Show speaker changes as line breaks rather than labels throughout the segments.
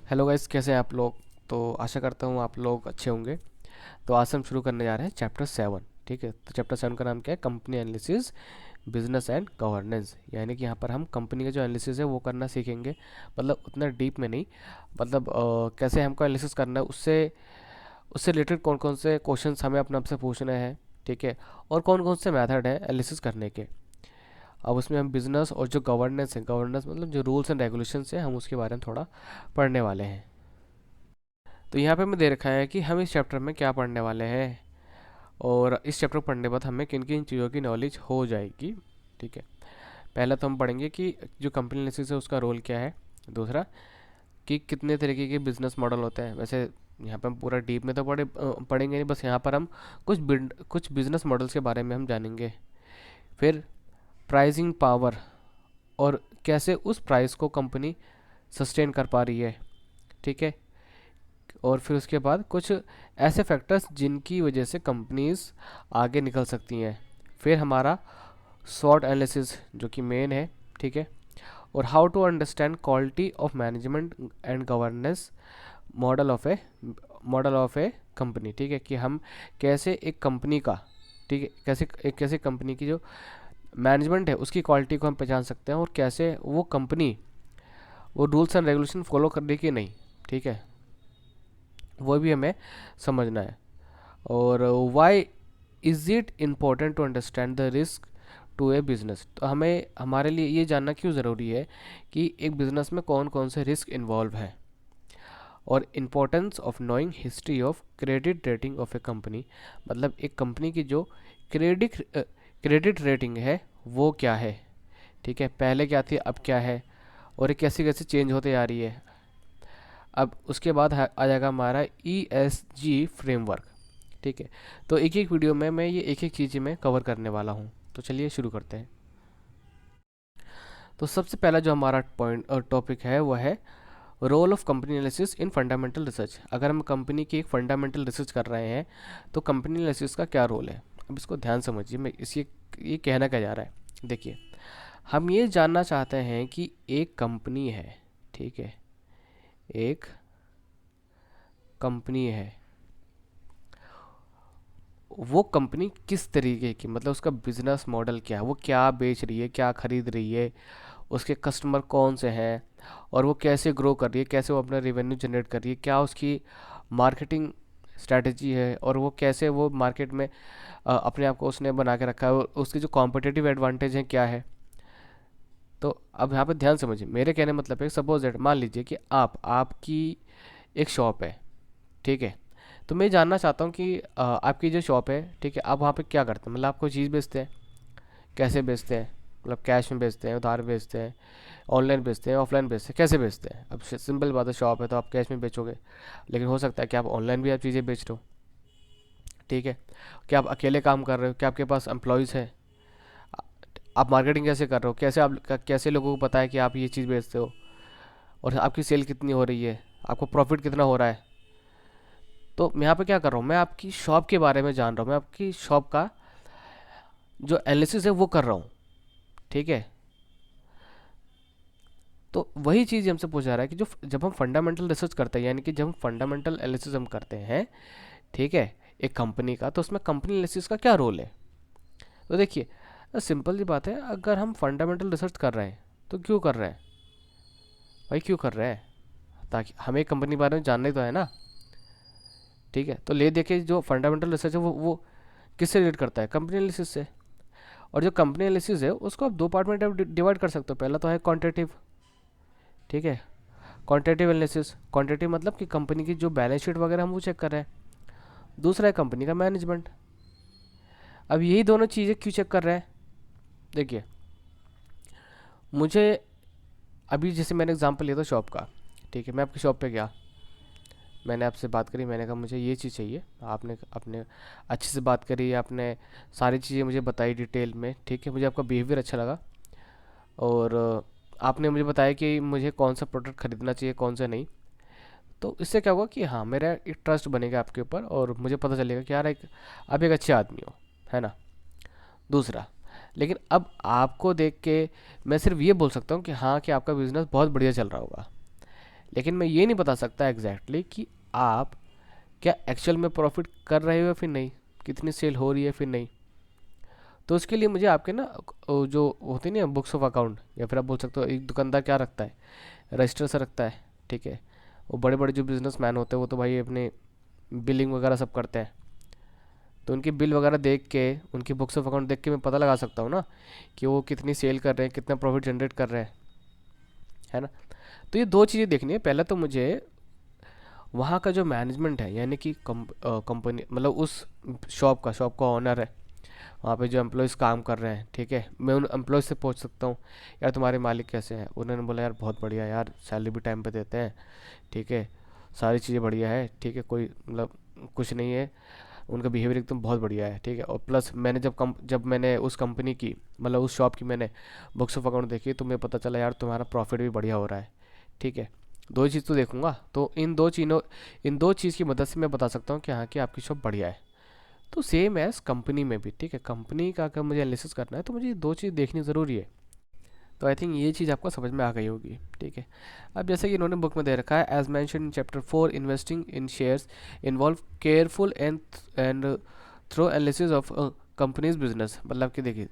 Hello guys, कैसे हैं आप लोग। तो आशा करता हूँ आप लोग अच्छे होंगे। तो आज हम शुरू करने जा रहे हैं चैप्टर 7। ठीक है, तो चैप्टर 7 का नाम क्या है? Company analysis, business and governance. यानी कि यहाँ पर हम कंपनी का जो एनालिसिस है वो करना सीखेंगे। मतलब उतना डीप में नहीं, मतलब कैसे हमको एनालिसिस करना है, उससे उससे रिलेटेड कौन कौन से क्वेश्चंस हमें अपने आप से पूछने हैं। ठीक है, और कौन कौन से मेथड है एनालिसिस करने के। अब उसमें हम बिजनेस और जो गवर्नेंस है, गवर्नेंस मतलब जो रूल्स एंड रेगुलेशंस है, हम उसके बारे में थोड़ा पढ़ने वाले हैं। तो यहाँ पे हमें दे रखा है कि हम इस चैप्टर में क्या पढ़ने वाले हैं, और इस चैप्टर को पढ़ने के बाद हमें किन किन चीज़ों की नॉलेज हो जाएगी। ठीक है, पहला तो हम पढ़ेंगे कि जो कंपनी एनालिसिस है उसका रोल क्या है। दूसरा, कि कितने तरीके के बिजनेस मॉडल होते हैं। वैसे यहाँ पे हम पूरा डीप में तो पढ़ेंगे नहीं, बस यहाँ पर हम कुछ बिजनेस मॉडल्स के बारे में हम जानेंगे। फिर प्राइसिंग पावर, और कैसे उस प्राइस को कंपनी सस्टेन कर पा रही है। ठीक है, और फिर उसके बाद कुछ ऐसे फैक्टर्स जिनकी वजह से कंपनीज आगे निकल सकती हैं। फिर हमारा शॉर्ट एनालिसिस जो कि मेन है। ठीक है, और how to understand quality of management and governance model of a model of a company. ठीक है, कि हम कैसे एक कंपनी का, ठीक है, कैसे कंपनी की जो मैनेजमेंट है उसकी क्वालिटी को हम पहचान सकते हैं, और कैसे वो कंपनी वो रूल्स एंड रेगुलेशन फॉलो कर रही कि नहीं। ठीक है, वो भी हमें समझना है। और why is it important to understand the risk to a business. तो हमें हमारे लिए ये जानना क्यों ज़रूरी है कि एक बिज़नेस में कौन कौन से रिस्क इन्वॉल्व है। और importance of knowing history of credit rating of a company, मतलब एक कंपनी की जो क्रेडिट क्रेडिट रेटिंग है वो क्या है। ठीक है, पहले क्या थी अब क्या है, और ये कैसे कैसे चेंज होते जा रही है। अब उसके बाद आ जाएगा हमारा ESG फ्रेमवर्क। ठीक है, तो एक एक वीडियो में मैं ये एक एक चीज़ में कवर करने वाला हूँ। तो चलिए शुरू करते हैं। तो सबसे पहला जो हमारा पॉइंट और टॉपिक है वो है role of company analysis in fundamental research. अगर हम कंपनी की एक फंडामेंटल रिसर्च कर रहे हैं तो कंपनी एनालिसिस का क्या रोल है। अब इसको ध्यान समझिए, मैं इसी ये कहना क्या जा रहा है। देखिए, हम ये जानना चाहते हैं कि एक कंपनी है, ठीक है, एक कंपनी है, वो कंपनी किस तरीके की, मतलब उसका बिजनेस मॉडल क्या है, वो क्या बेच रही है, क्या खरीद रही है, उसके कस्टमर कौन से हैं, और वो कैसे ग्रो कर रही है, कैसे वो अपना रेवेन्यू जनरेट कर रही है, क्या उसकी मार्केटिंग स्ट्रैटेजी है, और वो कैसे वो मार्केट में अपने आप को उसने बना के रखा है, और उसके जो कॉम्पिटिटिव एडवांटेज हैं क्या है। तो अब यहाँ पे ध्यान समझिए, मेरे कहने मतलब है, सपोज दैट मान लीजिए कि आपकी एक शॉप है। ठीक है, तो मैं जानना चाहता हूँ कि आपकी जो शॉप है, ठीक है, आप वहाँ पे क्या करते हैं। मतलब आप कोई चीज़ बेचते हैं, कैसे बेचते हैं, मतलब कैश में बेचते हैं, उधार बेचते हैं, ऑनलाइन बेचते हैं, ऑफलाइन बेचते हैं, कैसे बेचते हैं। अब सिंपल बात है, शॉप है तो आप कैश में बेचोगे, लेकिन हो सकता है कि आप ऑनलाइन भी आप चीज़ें बेच रहे हो। ठीक है, क्या आप अकेले काम कर रहे हो, क्या आपके पास एम्प्लॉयज़ है, आप मार्केटिंग कैसे कर रहे हो, कैसे कैसे लोगों को पता है कि आप ये चीज़ बेचते हो, और आपकी सेल कितनी हो रही है, आपको प्रॉफिट कितना हो रहा है। तो मैं यहाँ पे क्या कर रहा हूँ, मैं आपकी शॉप के बारे में जान रहा हूँ, मैं आपकी शॉप का जो एनालिसिस है वो कर रहा हूँ। ठीक है, तो वही चीज़ हमसे पूछा जा रहा है कि जो जब हम फंडामेंटल रिसर्च करते हैं, यानी कि जब हम फंडामेंटल एनालिसिस हम करते हैं, ठीक है, एक कंपनी का, तो उसमें कंपनी एनालिसिस का क्या रोल है। तो देखिए, सिंपल सी बात है, अगर हम फंडामेंटल रिसर्च कर रहे हैं तो क्यों कर रहे हैं भाई, क्यों कर रहे हैं? ताकि हमें कंपनी के बारे में जानना ही तो है ना। ठीक है, तो ले देखिए, जो फंडामेंटल रिसर्च है वो किससे रिलेट करता है, कंपनी एनालिसिस से। और जो कंपनी एनालिसिस है उसको आप दो पार्ट में डिवाइड कर सकते हो। पहला तो है क्वांटिटेटिव। ठीक है, क्वांटिटेटिव एनालिसिस, क्वांटिटेटिव मतलब कि कंपनी की जो बैलेंस शीट वगैरह हम वो चेक कर रहे हैं। दूसरा है कंपनी का मैनेजमेंट। अब यही दोनों चीज़ें क्यों चेक कर रहे हैं, देखिए, मुझे अभी जैसे मैंने एग्जांपल लिया था शॉप का। ठीक है, मैं आपकी शॉप पे गया, मैंने आपसे बात करी, मैंने कहा मुझे ये चीज़ चाहिए, आपने अपने अच्छे से बात करी, आपने सारी चीज़ें मुझे बताई डिटेल में। ठीक है, मुझे आपका बिहेवियर अच्छा लगा, और आपने मुझे बताया कि मुझे कौन सा प्रोडक्ट खरीदना चाहिए, कौन सा नहीं। तो इससे क्या होगा कि हाँ, मेरा एक ट्रस्ट बनेगा आपके ऊपर, और मुझे पता चलेगा कि यार आप एक अच्छे आदमी हो, है ना। दूसरा, लेकिन अब आपको देख के मैं सिर्फ ये बोल सकता हूँ कि हाँ, कि आपका बिज़नेस बहुत बढ़िया चल रहा होगा, लेकिन मैं ये नहीं बता सकता एग्जैक्टली कि आप क्या एक्चुअल में प्रॉफिट कर रहे हो या फिर नहीं, कितनी सेल हो रही है फिर नहीं। तो उसके लिए मुझे आपके ना जो होते नहीं बुक्स ऑफ अकाउंट, या फिर आप बोल सकते हो एक दुकानदार क्या रखता है, रजिस्टर से रखता है, ठीक है। वो बड़े बड़े जो बिजनेस मैन होते हैं वो तो भाई अपने बिलिंग वगैरह सब करते हैं, तो उनकी बिल वगैरह देख के, उनकी बुक्स ऑफ अकाउंट देख के मैं पता लगा सकता हूँ ना कि वो कितनी सेल कर रहे हैं, कितना प्रॉफिट जनरेट कर रहे हैं, है ना। तो ये दो चीज़ें देखनी है। पहले तो मुझे वहाँ का जो मैनेजमेंट है, यानी कि कंपनी मतलब उस शॉप का ऑनर है, वहाँ पे जो एम्प्लॉयज़ काम कर रहे हैं, ठीक है, मैं उन एम्प्लॉयज़ से पूछ सकता हूँ यार तुम्हारे मालिक कैसे हैं। उन्होंने बोला यार बहुत बढ़िया यार, सैलरी भी टाइम पे देते हैं, ठीक है, सारी चीज़ें बढ़िया है, ठीक है, कोई मतलब कुछ नहीं है, उनका बिहेवियर एकदम बहुत बढ़िया है, ठीक है। और प्लस मैंने जब मैंने उस कंपनी की मतलब उस शॉप की मैंने बुक्स ऑफ अकाउंट देखी तो मुझे पता चला यार तुम्हारा प्रॉफिट भी बढ़िया हो रहा है, ठीक है। दो ही चीज़ तो देखूंगा, तो इन दो चीज़ की मदद से मैं बता सकता हूँ कि हाँ कि आपकी शॉप बढ़िया है। तो सेम एज कंपनी में भी, ठीक है, कंपनी का अगर मुझे एनालिसिस करना है तो मुझे ये दो चीज़ देखनी ज़रूरी है। तो आई थिंक ये चीज़ आपको समझ में आ गई होगी, ठीक है। अब जैसे कि इन्होंने बुक में दे रखा है, as mention in chapter 4 investing in shares involve careful and thorough analysis of companies business. मतलब कि देखिए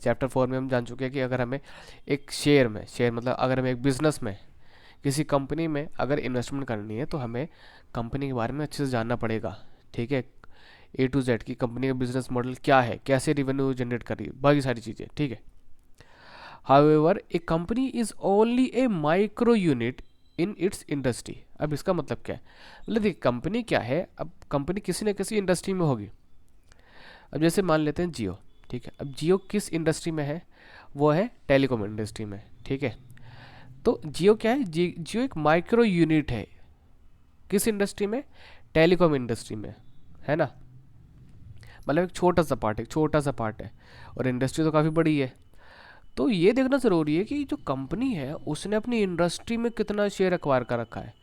चैप्टर 4 में हम जान चुके हैं कि अगर हमें एक शेयर मतलब अगर हमें एक बिजनेस में किसी कंपनी में अगर इन्वेस्टमेंट करनी है तो हमें कंपनी के बारे में अच्छे से जानना पड़ेगा, ठीक है। ए टू जेड की कंपनी का बिजनेस मॉडल क्या है, कैसे रेवेन्यू जनरेट कर रही है, बाकी सारी चीज़ें, ठीक है। However A company is only A micro unit in its industry. अब इसका मतलब क्या है, मतलब देखिए कंपनी क्या है, अब कंपनी किसी न किसी इंडस्ट्री में होगी। अब जैसे मान लेते हैं जियो, ठीक है। अब जियो किस इंडस्ट्री में है, वो है टेलीकॉम इंडस्ट्री में, ठीक है। तो जियो क्या है, जियो एक माइक्रो यूनिट है किस इंडस्ट्री में, टेलीकॉम इंडस्ट्री में, है ना। मतलब एक छोटा सा पार्ट है, और इंडस्ट्री तो काफ़ी बड़ी है। तो ये देखना ज़रूरी है कि जो कंपनी है उसने अपनी इंडस्ट्री में कितना शेयर एक्वायर कर रखा है।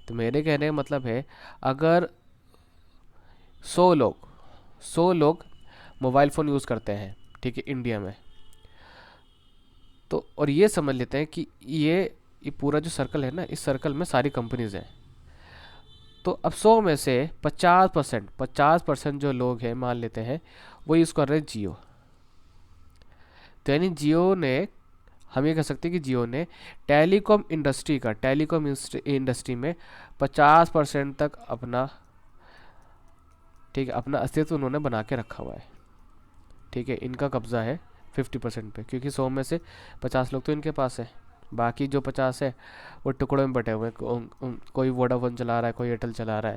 तो मेरे कहने का मतलब है, अगर 100 लोग मोबाइल फ़ोन यूज़ करते हैं, ठीक है, इंडिया में, तो और ये समझ लेते हैं कि ये पूरा जो सर्कल है ना, इस सर्कल में सारी कंपनीज हैं। तो अब 100 में से 50% जो लोग हैं मान लेते हैं वो यूज़ कर रहे हैं जियो। तो यानी जियो ने, हम ये कह सकते हैं कि जियो ने टेलीकॉम इंडस्ट्री में 50% तक अपना, ठीक है, अपना अस्तित्व उन्होंने बना के रखा हुआ है, ठीक है। इनका कब्जा है 50% पे, क्योंकि 100 में से 50 लोग तो इनके पास है, बाकी जो 50 है वो टुकड़ों में बटे हुए हैं, कोई वोडाफोन चला रहा है, कोई एयरटेल चला रहा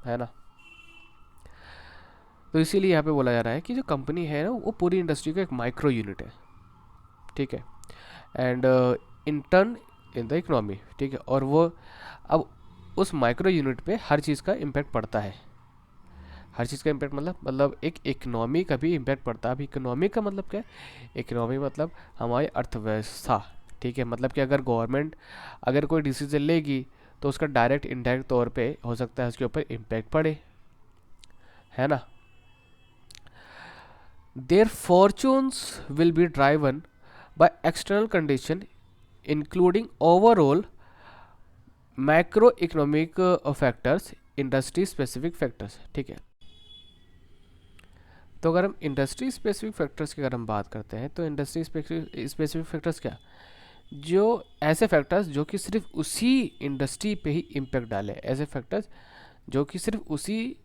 है ना। तो इसीलिए यहाँ पे बोला जा रहा है कि जो कंपनी है ना वो पूरी इंडस्ट्री का एक माइक्रो यूनिट है, ठीक है, and in turn in the economy, ठीक है। और वो अब उस माइक्रो यूनिट पे हर चीज़ का इम्पैक्ट पड़ता है, हर चीज़ का इम्पैक्ट मतलब एक इकोनॉमी का भी इम्पैक्ट पड़ता है। अब इकोनॉमी का मतलब क्या है, इकोनॉमी मतलब हमारी अर्थव्यवस्था, ठीक है। मतलब कि अगर गवर्नमेंट अगर कोई डिसीजन लेगी तो उसका डायरेक्ट इनडायरेक्ट तौर पे हो सकता है उसके ऊपर इम्पैक्ट पड़े, है ना। Their fortunes will be driven by external condition including overall macro economic factors, industry specific factors, ठीक है। तो अगर हम इंडस्ट्री स्पेसिफिक फैक्टर्स की अगर हम बात करते हैं तो इंडस्ट्री स्पेसिफिक फैक्टर्स क्या, जो ऐसे फैक्टर्स जो कि सिर्फ उसी इंडस्ट्री पे ही इम्पैक्ट डाले, ऐसे फैक्टर्स जो कि सिर्फ उसी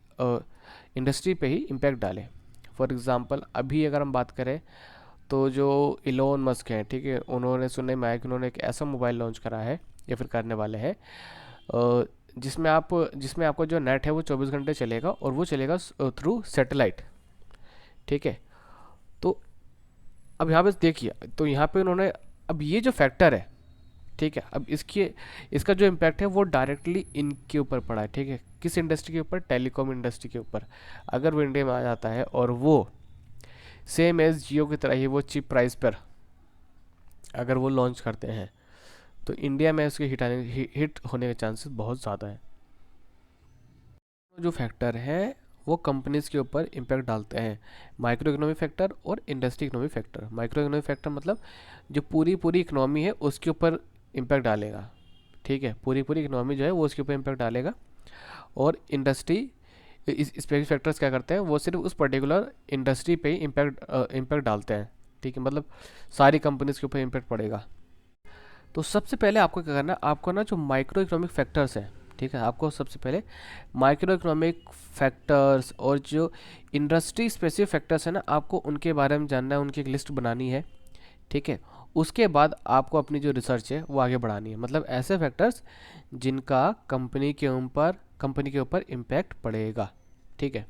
इंडस्ट्री पे ही इम्पैक्ट डाले। फॉर एग्जांपल अभी अगर हम बात करें तो जो इलोन मस्क हैं, ठीक है, उन्होंने सुनने में आया कि उन्होंने एक ऐसा मोबाइल लॉन्च करा है या फिर करने वाले हैं जिसमें आपका जो नेट है वो 24 घंटे चलेगा, और वो चलेगा थ्रू सैटेलाइट, ठीक है। तो अब यहाँ पे देखिए, तो यहाँ पे उन्होंने, अब ये जो फैक्टर है, ठीक है, अब इसका जो इम्पैक्ट है वो डायरेक्टली इनके ऊपर पड़ा है, ठीक है। किस इंडस्ट्री के ऊपर, टेलीकॉम इंडस्ट्री के ऊपर। अगर वो इंडिया में आ जाता है और वो सेम एज जियो की तरह ही वो चीप प्राइस पर अगर वो लॉन्च करते हैं तो इंडिया में उसके हिट होने के चांसेस बहुत ज़्यादा है। जो फैक्टर है वो कंपनीज के ऊपर इम्पैक्ट डालते हैं, माइक्रो इकोनॉमिक फैक्टर और industry economic factor. Micro economic factor मतलब जो पूरी पूरी इकोनॉमी है उसके ऊपर इम्पैक्ट डालेगा, ठीक है, पूरी पूरी इकोनॉमी जो है वो उसके ऊपर इम्पैक्ट डालेगा। और इंडस्ट्री, इस स्पेसिफिक फैक्टर्स क्या करते हैं, वो सिर्फ उस पर्टिकुलर इंडस्ट्री पे ही इम्पैक्ट डालते हैं। ठीक है, मतलब सारी कंपनीज के ऊपर इम्पैक्ट पड़ेगा। तो सबसे पहले आपको क्या करना है, आपको ना जो माइक्रो इकोनॉमिक फैक्टर्स हैं, ठीक है, आपको सबसे पहले माइक्रो इकोनॉमिक फैक्टर्स और जो इंडस्ट्री स्पेसिफिक फैक्टर्स हैं ना, आपको उनके बारे में जानना है, उनकी एक लिस्ट बनानी है। ठीक है, उसके बाद आपको अपनी जो रिसर्च है वो आगे बढ़ानी है, मतलब ऐसे फैक्टर्स जिनका कंपनी के ऊपर इम्पैक्ट पड़ेगा। ठीक है,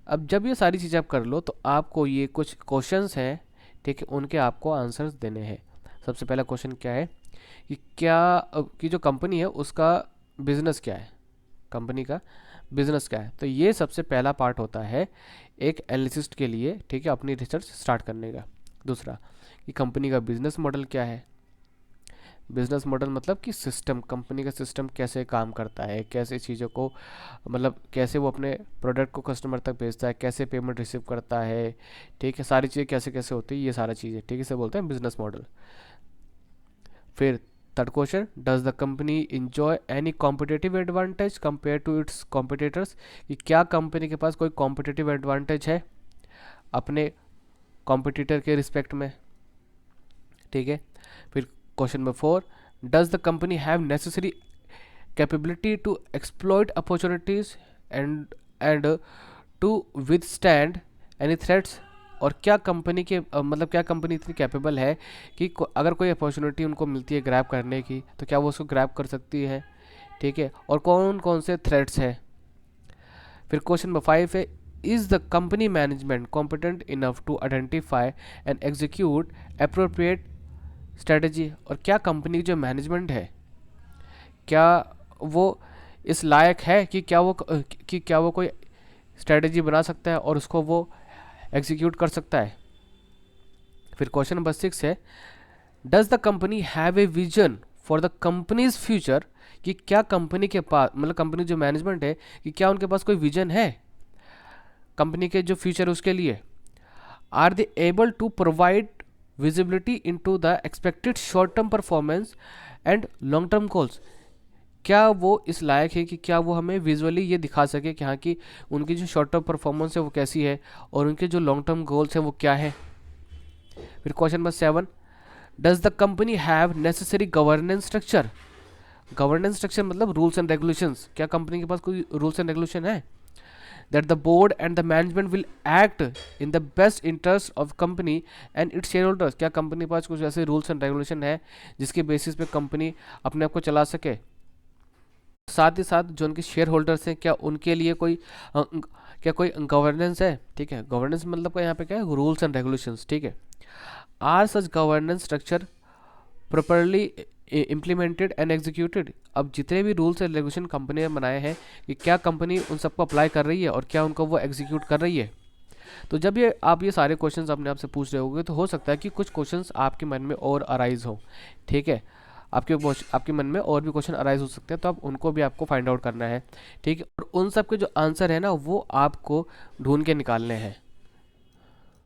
अब जब ये सारी चीज़ें आप कर लो तो आपको ये कुछ क्वेश्चंस हैं, ठीक है, उनके आपको आंसर्स देने हैं। सबसे पहला क्वेश्चन क्या है कि कि जो कंपनी है उसका बिजनेस क्या है, कंपनी का बिजनेस क्या है। तो ये सबसे पहला पार्ट होता है एक एनालिसिस्ट के लिए, ठीक है, अपनी रिसर्च स्टार्ट करने का। दूसरा कि कंपनी का बिजनेस मॉडल क्या है। बिजनेस मॉडल मतलब कि सिस्टम, कंपनी का सिस्टम कैसे काम करता है, कैसे चीज़ों को, मतलब कैसे वो अपने प्रोडक्ट को कस्टमर तक भेजता है, कैसे पेमेंट रिसीव करता है, ठीक है, सारी चीज़ें कैसे कैसे होती है, ये सारा चीज़ें, ठीक है, इसे बोलते हैं बिजनेस मॉडल। फिर third question, does the company enjoy any competitive advantage compare to its competitors, कि क्या कंपनी के पास कोई कॉम्पिटेटिव एडवांटेज है अपने कॉम्पिटिटर के रिस्पेक्ट में। ठीक है, फिर question number 4, does the company have necessary capability to exploit opportunities and to withstand any threats, और क्या कंपनी के मतलब क्या कंपनी इतनी कैपेबल है कि अगर कोई अपॉर्चुनिटी उनको मिलती है ग्रैब करने की, तो क्या वो उसको ग्रैब कर सकती है। ठीक है, और कौन कौन से थ्रेट्स हैं। फिर क्वेश्चन नंबर 5 है, is the company management competent enough to identify and execute appropriate strategy, और क्या कंपनी की जो मैनेजमेंट है, क्या वो इस लायक है कि क्या वो कोई स्ट्रेटजी बना सकता है और उसको वो एग्जीक्यूट कर सकता है। फिर क्वेश्चन नंबर 6 है, does the company have a vision for the companies future, कि क्या कंपनी के पास, मतलब कंपनी जो मैनेजमेंट है, कि क्या उनके पास कोई विजन है कंपनी के जो फ्यूचर है उसके लिए। Are they able to provide visibility into the expected short term performance and long term goals, क्या वो इस लायक है कि क्या वो हमें विजुअली ये दिखा सके कि हाँ कि उनकी जो शॉर्ट टर्म परफॉर्मेंस है वो कैसी है और उनके जो लॉन्ग टर्म गोल्स हैं वो क्या है। फिर question number 7, does the company have necessary governance structure. Governance structure मतलब रूल्स एंड रेगुलेशंस, क्या कंपनी के पास कोई रूल्स एंड रेगुलेशन है। That the board and the management will act in the best interest of company and its share holders, क्या company के पास कुछ ऐसे rules and regulation है जिसके बेसिस पे कंपनी अपने आप को चला सके। साथ ही साथ जो उनके शेयर होल्डर्स हैं, क्या उनके लिए क्या कोई गवर्नेंस है। ठीक है, गवर्नेंस मतलब यहाँ पे क्या है, रूल्स एंड रेगुलेशंस। ठीक है, are such governance structure properly implemented and executed, अब जितने भी रूल्स एंड रेगुलेशन कंपनी ने बनाए हैं कि क्या कंपनी उन सबको अप्लाई कर रही है और क्या उनको वो एग्जीक्यूट कर रही है। तो जब आप ये सारे क्वेश्चंस अपने आप से पूछ रहे होगे तो हो सकता है कि कुछ क्वेश्चंस आपके मन में और अराइज हो। ठीक है, आपके मन में और भी क्वेश्चन अराइज हो सकते हैं, तो अब उनको भी आपको फाइंड आउट करना है। ठीक है, और उन सब के जो आंसर है ना वो आपको ढूंढ के निकालने हैं।